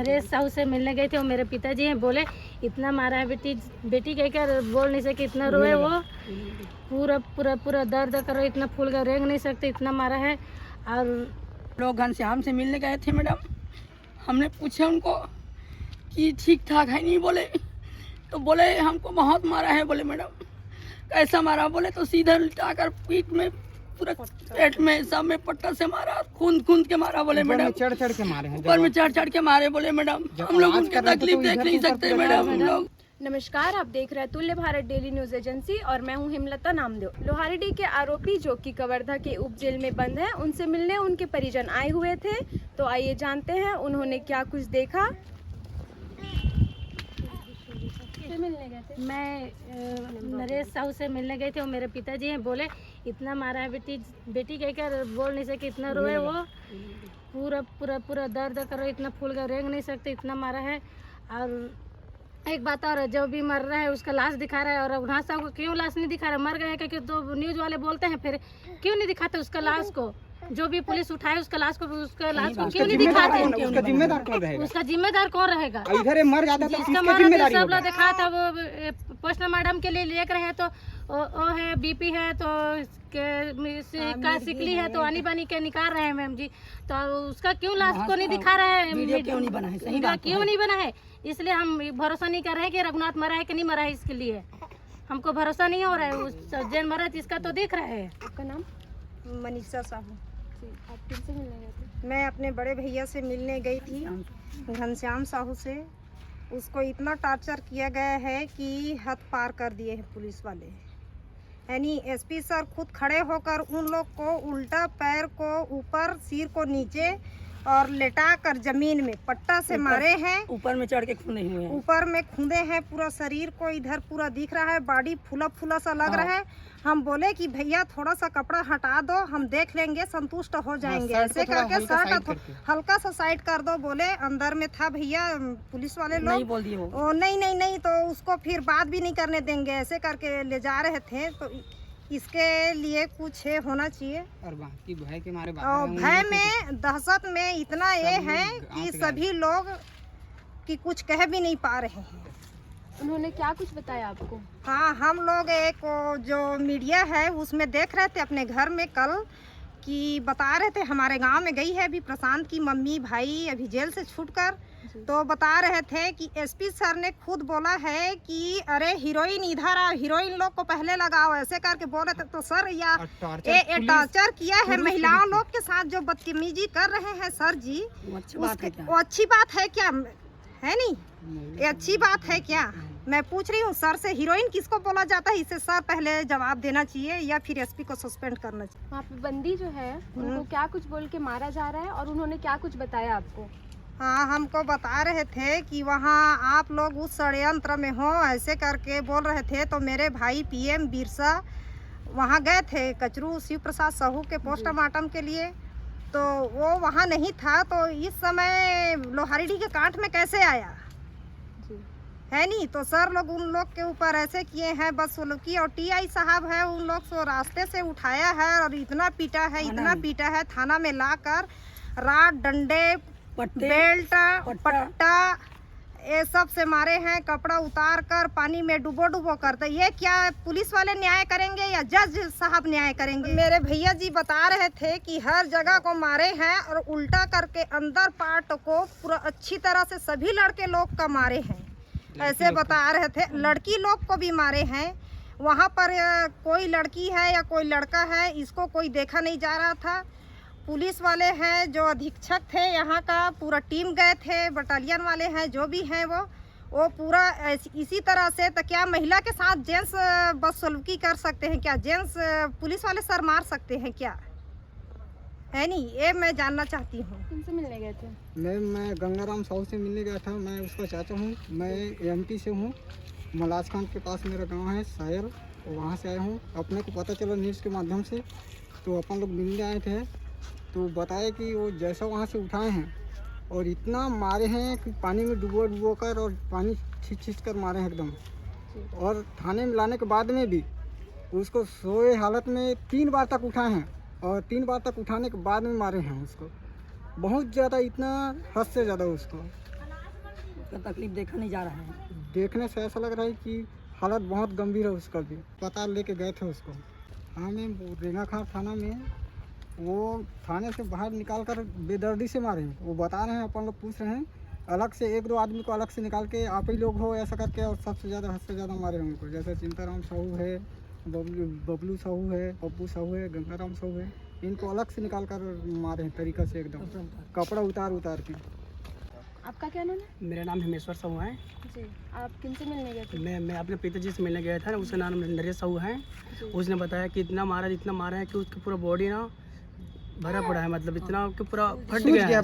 नरेश साहू से मिलने गए थे, वो मेरे पिताजी हैं, बोले इतना मारा है बेटी कहकर बोल नहीं सके, इतना रोए वो, पूरा पूरा पूरा दर्द करो, इतना फूल कर रेंग नहीं सकते, इतना मारा है। और लोग घनश्याम से मिलने गए थे मैडम, हमने पूछा उनको कि ठीक ठाक है, नहीं बोले, तो बोले हमको बहुत मारा है। बोले मैडम कैसा मारा? बोले तो सीधा लिटाकर पीठ में, पूरा पेट में, सब में पट्टा से मारा, खून के मारा। बोले मैडम चढ़ के मारे हैं, ऊपर में चढ़ के मारे। बोले मैडम हम लोग उनकी तकलीफ देख नहीं सकते मैडम हम लोग। नमस्कार, आप देख रहे हैं तुल्य भारत डेली न्यूज एजेंसी और मैं हूं हिमलता नामदेव। लोहारडी के आरोपी जो कि कवर्धा के उप जेल में बंद हैं, उनसे मिलने उनके परिजन आए हुए थे। तो आइए जानते हैं उन्होंने क्या कुछ देखा। मिलने गए थे? मैं नरेश साहू से मिलने गए थे, वो मेरे पिताजी हैं, बोले इतना मारा है बेटी कहकर बोल नहीं सके, इतना रोए वो, पूरा पूरा पूरा दर्द करो, इतना फूल कर रेंग नहीं सकते, इतना मारा है। और एक बात और है, जो भी मर रहा है उसका लाश दिखा रहा है, और रघुनाथ साहू को क्यों लाश नहीं दिखा रहा? मर गए क्योंकि तो न्यूज वाले बोलते हैं, फिर क्यों नहीं दिखाते उसका लाश को? जो भी पुलिस उठाए उसका लाश को क्यों नहीं दिखाते? उसका जिम्मेदार कौन रहेगा? उसका जिम्मेदार कौन रहेगा? इधर मर जाता तो जिसका किसका मरा जिम्मेदारी सब लोग होगा? दिखा था, वो पोस्टमार्टम के लिए लेकर है, तो वो है बीपी है, तो का सिकली है, तो आनी बानी के निकाल रहे हैं मैम जी, तो उसका क्यों लाश को नहीं दिखा रहा है? वीडियो क्यों नहीं बना है? सही बात क्यों नहीं बना है? इसलिए हम भरोसा नहीं कर रहे हैं कि रघुनाथ मरा है कि नहीं मरा है। इसके लिए हमको भरोसा नहीं हो रहा है। उस सज्जन मरा जिसका तो दिख रहा है। आपका नाम? मनीषा साहू। आप किससे मिलने गए थे? मैं अपने बड़े भैया से मिलने गई थी, घनश्याम साहू से। उसको इतना टॉर्चर किया गया है कि हद पार कर दिए हैं पुलिस वाले। यानी एसपी सर खुद खड़े होकर उन लोग को उल्टा, पैर को ऊपर, सिर को नीचे और लेटा कर जमीन में पट्टा से मारे हैं। ऊपर में चढ़ के खूने हुए हैं, ऊपर में खूंदे हैं, पूरा शरीर को इधर पूरा दिख रहा है, बॉडी फूला फूला सा लग रहा है। हम बोले कि भैया थोड़ा सा कपड़ा हटा दो, हम देख लेंगे, संतुष्ट हो जाएंगे। ऐसे करके शर्ट हल्का सा साइड कर दो। बोले अंदर में था भैया पुलिस वाले लोग, नहीं बोल दिए वो। नहीं, तो उसको फिर बात भी नहीं करने देंगे। ऐसे करके ले जा रहे थे, तो इसके लिए कुछ होना चाहिए। और बाकी भय के मारे भय में, दहशत में इतना ये है कि सभी लोग कि कुछ कह भी नहीं पा रहे हैं। उन्होंने क्या कुछ बताया आपको? हाँ, हम लोग एक जो मीडिया है उसमें देख रहे थे अपने घर में कल, कि बता रहे थे हमारे गांव में गई है अभी प्रशांत की मम्मी भाई अभी जेल से छूटकर, तो बता रहे थे कि एसपी सर ने खुद बोला है कि अरे हीरोइन इधर आओ, हीरोइन लोग को पहले लगाओ, ऐसे करके बोल रहे थे। तो सर या ये टॉर्चर किया है महिलाओं लोग के साथ, जो बदतमीजी कर रहे हैं सर जी, वो अच्छी बात है क्या? है नहीं, ये अच्छी बात है क्या? मैं पूछ रही हूँ सर से, हीरोइन किसको बोला जाता है? इसे सर पहले जवाब देना चाहिए या फिर एसपी को सस्पेंड करना चाहिए। वहाँ पे बंदी जो है उनको क्या कुछ बोल के मारा जा रहा है और उन्होंने क्या कुछ बताया आपको? हाँ, हमको बता रहे थे कि वहाँ आप लोग उस षड्यंत्र में हो, ऐसे करके बोल रहे थे। तो मेरे भाई पीएम बिरसा वहाँ गए थे कचरू शिव प्रसाद साहू के पोस्टमार्टम के लिए, तो वो वहाँ नहीं था। तो इस समय लोहारडी के कांठ में कैसे आया है नहीं? तो सर लोग उन लोग के ऊपर ऐसे किए हैं बस वो लोग की, और टीआई साहब है उन लोग को रास्ते से उठाया है और इतना पीटा है थाना में लाकर, राड, डंडे, बेल्ट, पट्टा ये सब से मारे हैं, कपड़ा उतार कर पानी में डुबो कर। तो ये क्या पुलिस वाले न्याय करेंगे या जज साहब न्याय करेंगे? मेरे भैया जी बता रहे थे कि हर जगह को मारे हैं और उल्टा करके अंदर पार्ट को पूरा अच्छी तरह से सभी लड़के लोग का मारे हैं, ऐसे बता रहे थे। लड़की लोग को भी मारे हैं। वहाँ पर कोई लड़की है या कोई लड़का है इसको कोई देखा नहीं जा रहा था। पुलिस वाले हैं जो अधीक्षक थे यहाँ का, पूरा टीम गए थे, बटालियन वाले हैं जो भी हैं वो पूरा इसी तरह से। तो क्या महिला के साथ जेंट्स बदसलूकी कर सकते हैं क्या? जेंट्स पुलिस वाले सर मार सकते हैं क्या? है नहीं, ये मैं जानना चाहती हूँ। किनसे मिलने गए थे? मैं गंगाराम साहू से मिलने गया था। मैं उसका चाचा हूँ। मैं एमपी से हूँ, मलाज खान के पास मेरा गांव है सायर, वहाँ से आया हूँ। अपने को पता चला न्यूज़ के माध्यम से, तो अपन लोग मिलने आए थे। तो बताया कि वो जैसा वहाँ से उठाए हैं और इतना मारे हैं कि पानी में डुबो कर और पानी खींच कर मारे हैं एकदम। और थाने में लाने के बाद में भी उसको सोए हालत में 3 बार तक उठाए हैं, और 3 बार तक उठाने के बाद में मारे हैं उसको बहुत ज़्यादा, इतना हद से ज़्यादा उसको। उसका तकलीफ देखा नहीं जा रहा है। देखने से ऐसा लग रहा है कि हालत बहुत गंभीर है उसका भी। पता लेके गए थे उसको। हमें रेंगाखार थाना में वो थाने से बाहर निकाल कर बेदर्दी से मारे। वो बता रहे हैं, अपन लोग पूछ रहे हैं, अलग से 1-2 आदमी को अलग से निकाल के आप ही लोग हो ऐसा करके, और सबसे ज़्यादा हद से ज़्यादा मारे उनको। जैसे चिंताराम साहू है, बबलू साहू है, पप्पू साहू है, गंगाराम साहू है, इनको अलग से निकाल कर मारे हैं तरीका से, एकदम कपड़ा उतार के। आपका क्या नाम है? मेरा नाम हिमेश्वर साहू है। जी, आप किनसे मिलने गए थे? मैं अपने पिताजी से मिलने गया था ना, उसका नाम नरेश साहू है। उसने बताया कि इतना मारा है कि उसकी पूरा बॉडी ना भरा पड़ा है, मतलब इतना कि पूरा फट गया है,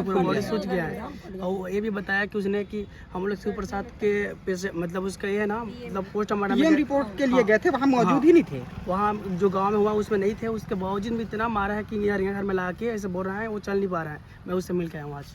पूरा बॉडी सूज गया है। और ये भी बताया कि उसने कि हम लोग शिव प्रसाद के पैसे, मतलब उसका ये है ना, मतलब पोस्टमार्टम रिपोर्ट के लिए गए थे, वहाँ मौजूद ही नहीं थे। वहाँ जो गांव में हुआ उसमें नहीं थे। उसके बावजूद भी इतना मारा है कि यार घर में ला के ऐसे बोल रहा है, वो चल नहीं पा रहा है। मैं उससे मिल के आया हूँ आज।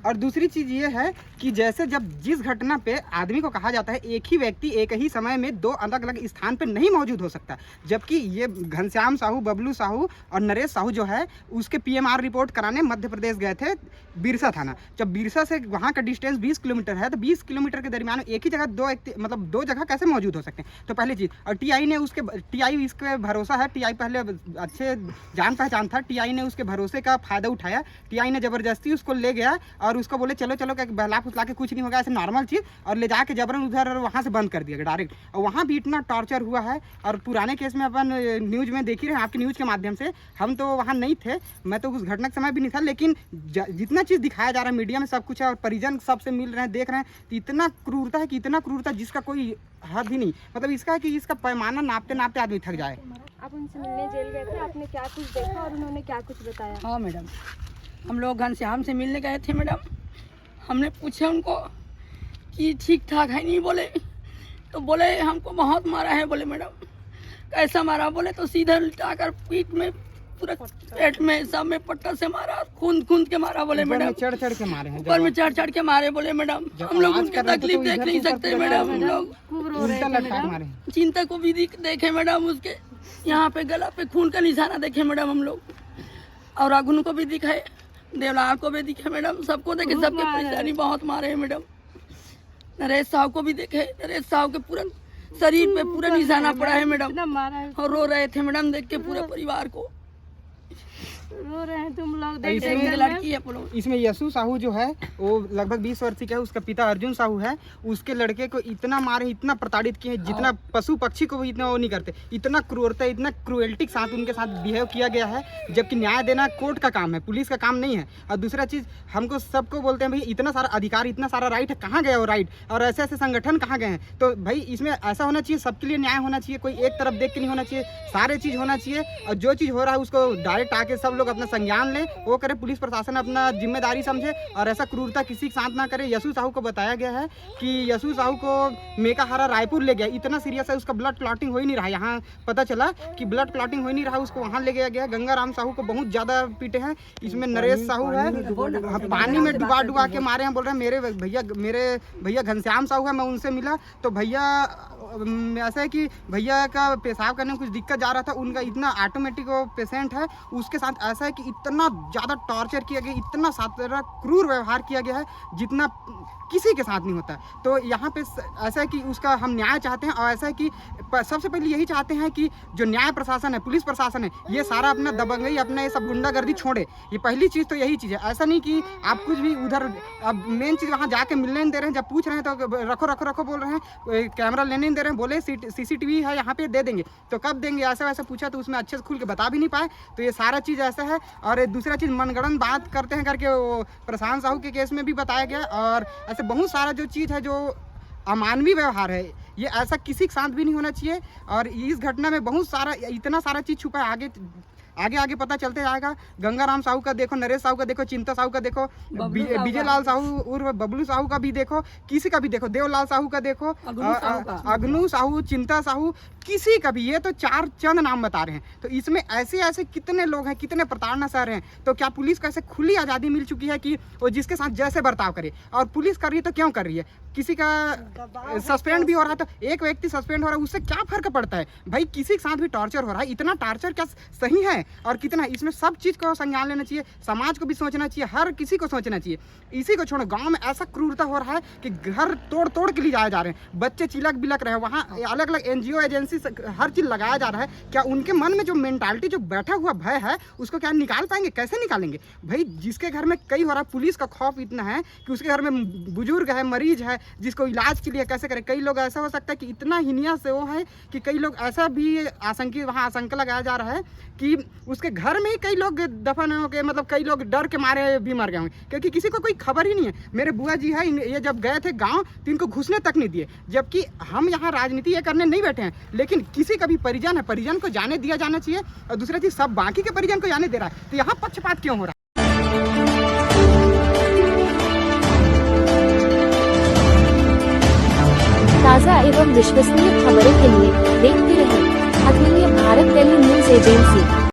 और दूसरी चीज ये है कि जैसे जब जिस घटना पे आदमी को कहा जाता है एक ही व्यक्ति एक ही समय में 2 अलग अलग स्थान पे नहीं मौजूद हो सकता, जबकि ये घनश्याम साहू, बबलू साहू और नरेश साहू जो है उसके पीएमआर रिपोर्ट कराने मध्य प्रदेश गए थे, बिरसा थाना। जब बिरसा से वहाँ का डिस्टेंस 20 किलोमीटर है, तो 20 किलोमीटर के दरमियान एक ही जगह दो जगह कैसे मौजूद हो सकते हैं? तो पहली चीज़, और टीआई इसके भरोसा है। टीआई पहले अच्छे जान पहचान था, टीआई ने उसके भरोसे का फायदा उठाया। टीआई ने ज़बरदस्ती उसको ले गया और उसको बोले चलो क्या बहला फुसला के कुछ नहीं होगा, ऐसे नॉर्मल चीज़, और ले जाके जबरन उधर वहाँ से बंद कर दिया गया डायरेक्ट। और वहाँ भी इतना टॉर्चर हुआ है। और पुराने केस में अपन न्यूज़ में देख ही रहे हैं, आपकी न्यूज़ के माध्यम से। हम तो वहाँ नहीं थे, मैं तो उस घटना के समय भी नहीं था, लेकिन जितना चीज़ दिखाया जा रहा है मीडिया में सब कुछ है, और परिजन सबसे मिल रहे हैं, देख रहे हैं, तो इतना क्रूरता है कि इतना क्रूरता जिसका कोई हद ही नहीं। मतलब इसका है कि इसका पैमाना नापते नापते आदमी थक जाए। आप उनसे मिलने जेल गए थे, आपने क्या कुछ देखा और उन्होंने क्या कुछ बताया? हाँ मैडम, हम लोग घनश्याम से मिलने गए थे मैडम। हमने पूछा उनको कि ठीक ठाक है नहीं, बोले तो बोले हमको बहुत मारा है। बोले मैडम कैसा मारा? बोले तो सीधा लिटाकर पीठ में, पूरा पेट में, सब में पट्टा से मारा, खून के मारा। बोले मैडम चढ़ के मारे हैं, ऊपर में चढ़ के मारे। बोले मैडम हम लोग उनकी तकलीफ देख नहीं सकते मैडम, हम लोग उल्टा लटका के मारे हैं। चिंता को भी देखे मैडम, उसके यहाँ पे गला पे खून का निशाना देखे मैडम हम लोग, और अगुन को भी दिखाए, देवलाल को भी दिखे मैडम, सबको देखे, सबके परेशानी बहुत मारे हैं मैडम। नरेश साहू को भी देखे, नरेश साहू के पूरा शरीर पे पूरा निशाना पड़ा है मैडम, और रो रहे थे मैडम देख के, पूरे परिवार को रो रहे हैं तुम लोग देख इसमें देख लड़की है पुलो। इसमें यशु साहू जो है वो लगभग 20 वर्ष का है, उसका पिता अर्जुन साहू है। उसके लड़के को इतना मारे, इतना प्रताड़ित किए, जितना पशु पक्षी को भी इतना वो नहीं करते। इतना क्रूरता, इतना क्रूएल्टी के साथ उनके साथ बिहेव किया गया है, जबकि न्याय देना कोर्ट का काम है, पुलिस का काम नहीं है। और दूसरा चीज़, हमको सबको बोलते हैं भाई इतना सारा अधिकार, इतना सारा राइट है, कहाँ गया वो राइट? और ऐसे ऐसे संगठन कहाँ गए हैं? तो भाई इसमें ऐसा होना चाहिए, सबके लिए न्याय होना चाहिए, कोई एक तरफ देख के नहीं होना चाहिए, सारे चीज़ होना चाहिए। और जो चीज़ हो रहा है उसको डायरेक्ट आके सब लोग अपना संज्ञान ले, वो करे, पुलिस प्रशासन अपना जिम्मेदारी समझे, और ऐसा क्रूरता किसी के साथ ना करे। यशु साहू को बताया गया है कि यशु साहू को मेकाहारा रायपुर ले गया, इतना सीरियस है, उसका ब्लड क्लॉटिंग हो ही नहीं रहा। यहाँ पता चला कि ब्लड क्लॉटिंग हो ही नहीं रहा, उसको वहाँ ले गया गया। गंगाराम साहू को बहुत ज़्यादा पीटे हैं। इसमें नरेश साहू है, पानी में डुबा के मारे हैं। बोल रहे हैं मेरे भैया घनश्याम साहू है, मैं उनसे मिला तो भैया ऐसा है कि भैया का पेशाब करने में कुछ दिक्कत जा रहा था, उनका इतना ऑटोमेटिक पेशेंट है, उसके साथ ऐसा है कि इतना ज़्यादा टॉर्चर किया गया, इतना सारा क्रूर व्यवहार किया गया है जितना किसी के साथ नहीं होता। तो यहाँ पे ऐसा है कि उसका हम न्याय चाहते हैं, और ऐसा है कि सबसे पहले यही चाहते हैं कि जो न्याय प्रशासन है, पुलिस प्रशासन है, ये सारा अपना दबंगई, अपना ये सब गुंडागर्दी छोड़े। ये पहली चीज़ तो यही चीज़ है। ऐसा नहीं कि आप कुछ भी उधर, अब मेन चीज़ वहाँ जाके मिलने नहीं दे रहे हैं, जब पूछ रहे हैं तो रखो बोल रहे हैं, कैमरा लेने नहीं दे रहे हैं, बोले CCTV है यहाँ पे दे देंगे, तो कब देंगे? ऐसा वैसा पूछा तो उसमें अच्छे से खुल के बता भी नहीं पाए। तो ये सारा चीज़ ऐसा है। और दूसरा चीज़, मनगढ़ंत बात करते हैं करके वो प्रशांत साहू के केस में भी बताया गया। और ऐसे बहुत सारा जो चीज़ है जो अमानवीय व्यवहार है, ये ऐसा किसी के साथ भी नहीं होना चाहिए। और इस घटना में बहुत सारा, इतना सारा चीज़ छुपा है, आगे पता चलते जाएगा। गंगाराम साहू का देखो, नरेश साहू का देखो, चिंता साहू का देखो, विजय लाल साहू और बबलू साहू का भी देखो, किसी का भी देखो, देवलाल साहू का देखो, अग्नू साहू, चिंता साहू, किसी का भी, ये तो 4 चंद नाम बता रहे हैं, तो इसमें ऐसे ऐसे कितने लोग हैं, कितने प्रताड़ना सह रहे हैं। तो क्या पुलिस को ऐसे खुली आज़ादी मिल चुकी है कि वो जिसके साथ जैसे बर्ताव करे? और पुलिस कर रही है तो क्यों कर रही है? किसी का सस्पेंड भी हो रहा है तो एक व्यक्ति सस्पेंड हो रहा है, उससे क्या फर्क पड़ता है भाई? किसी के साथ भी टॉर्चर हो रहा है, इतना टॉर्चर क्या सही है? और कितना, इसमें सब चीज़ को संज्ञान लेना चाहिए, समाज को भी सोचना चाहिए, हर किसी को सोचना चाहिए। इसी को छोड़ो, गांव में ऐसा क्रूरता हो रहा है कि घर तोड़ तोड़ के लिए जाए जा रहे हैं, बच्चे चिलक बिलक रहे हैं, वहाँ अलग अलग NGO एजेंसी से हर चीज़ लगाया जा रहा है। क्या उनके मन में जो मेंटालिटी, जो बैठा हुआ भय है, उसको क्या निकाल पाएंगे? कैसे निकालेंगे भाई? जिसके घर में कई हो रहा है, पुलिस का खौफ इतना है कि उसके घर में बुजुर्ग है, मरीज है, जिसको इलाज के लिए कैसे करें? कई लोग ऐसा हो सकता है कि इतना हिनिया से वो है कि कई लोग ऐसा भी आशंका लगाया जा रहा है कि उसके घर में ही कई लोग दफन हो गए, मतलब कई लोग डर के मारे भी मर गए होंगे, क्योंकि किसी को कोई खबर ही नहीं है। मेरे बुआ जी है, ये जब गए थे गांव तो इनको घुसने तक नहीं दिए, जबकि हम यहाँ राजनीति ये करने नहीं बैठे हैं, लेकिन किसी का भी परिजन है, परिजन को जाने दिया जाना चाहिए। और दूसरा चीज़, सब बाकी के परिजन को जाने दे रहा है, तो यहाँ पक्षपात क्यों हो रहा है? ताज़ा एवं विश्वसनीय खबरों के लिए देखते रहें अखिल भारत टेली न्यूज एजेंसी।